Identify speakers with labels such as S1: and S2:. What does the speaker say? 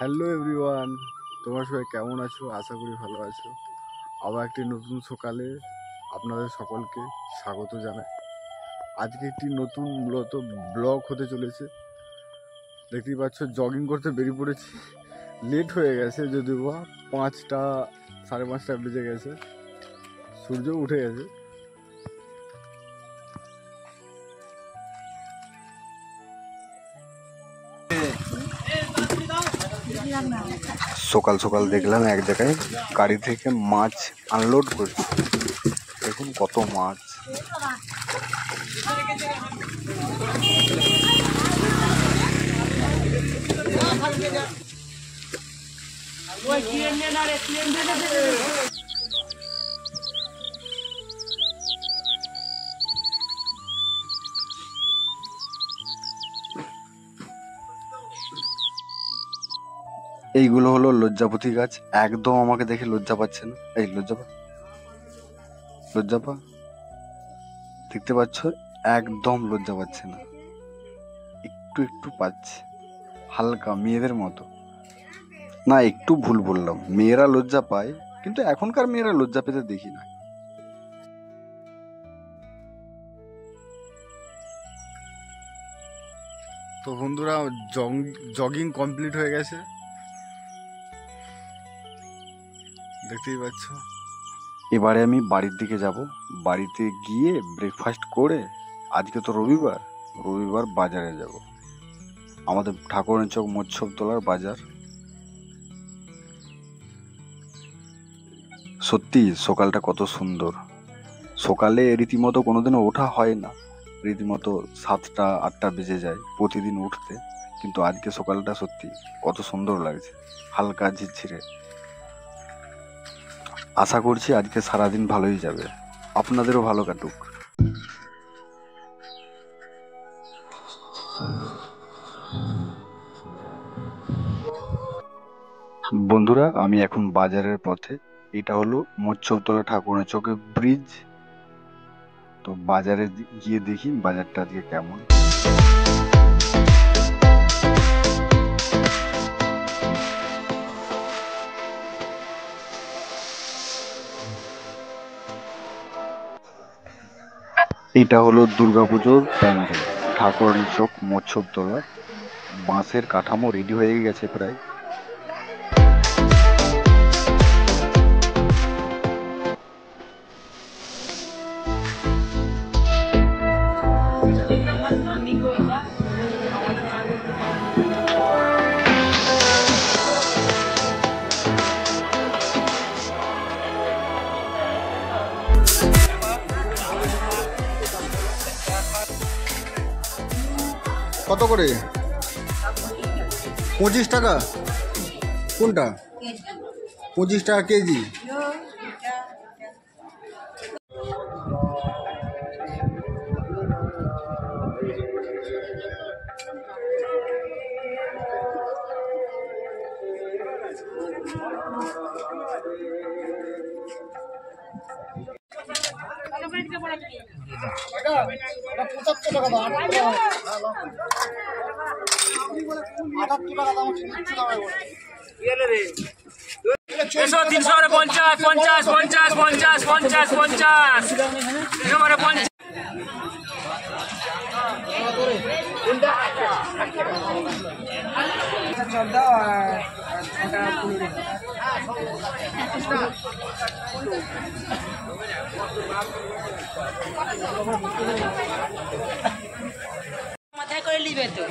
S1: Hello everyone, তোমরা সবাই কেমন আছো? আশা করি ভালো আছো। আবার একটি নতুন সকালে আপনাদের সকলকে স্বাগত জানাই। আজকে একটি নতুন মূলত ব্লগ হতে চলেছে। দেখতেই পাচ্ছ, জগিং করতে বেরিয়ে পড়েছি। লেট হয়ে গেছে, যদিও বা 5টা 5:30 বেজে গেছে, সূর্য উঠে গেছে। সকাল সকাল দেখলাম এক জায়গায় গাড়ি থেকে মাছ আনলোড করছে। দেখুন কত মাছ। এইগুলো হলো লজ্জাপতি গাছ। একদম আমাকে দেখে লজ্জা পাচ্ছে না। এই লজ্জাপা দেখতে পাচ্ছ, একদম লজ্জা পাচ্ছে না, একটু একটু পাচ্ছে, হালকা মেয়েদের মতো। না, একটু ভুল বললাম, মেয়েরা লজ্জা পায়, কিন্তু এখনকার মেয়েরা লজ্জা পেতে দেখি না। তো বন্ধুরা, জগিং কমপ্লিট হয়ে গেছে, দেখতেই পাচ্ছ। এবারে আমি বাড়ির দিকে যাব। বাড়িতে গিয়ে ব্রেকফাস্ট করে, আজকে তো রবিবার বাজারে যাব। আমাদের ঠাকুরের চক মৎস্যতলার বাজার। সত্যি সকালটা কত সুন্দর। সকালে রীতিমতো কোনোদিনও ওঠা হয় না, রীতিমতো 7টা 8টা বেজে যায় প্রতিদিন উঠতে, কিন্তু আজকে সকালটা সত্যি কত সুন্দর লাগছে, হালকা ঝিরঝিরে। আশা করছি আজকে সারাদিন ভালোই যাবে, আপনাদেরও ভালো কাটুক। বন্ধুরা, আমি এখন বাজারের পথে। এটা হলো মৎস্যতলা ঠাকুরের চকের ব্রিজ। তো বাজারে গিয়ে দেখি বাজারটা আজকে কেমন। এটা হলো দুর্গাপুজোর প্যান্ডেল, ঠাকুরের চক মৎস্যতলা। বাঁশের কাঠামো রেডি হয়ে গেছে প্রায়। কত করে? 25 টাকা। কোনটা? 25 টাকা কেজি।
S2: মাথায় করে নিবে তো।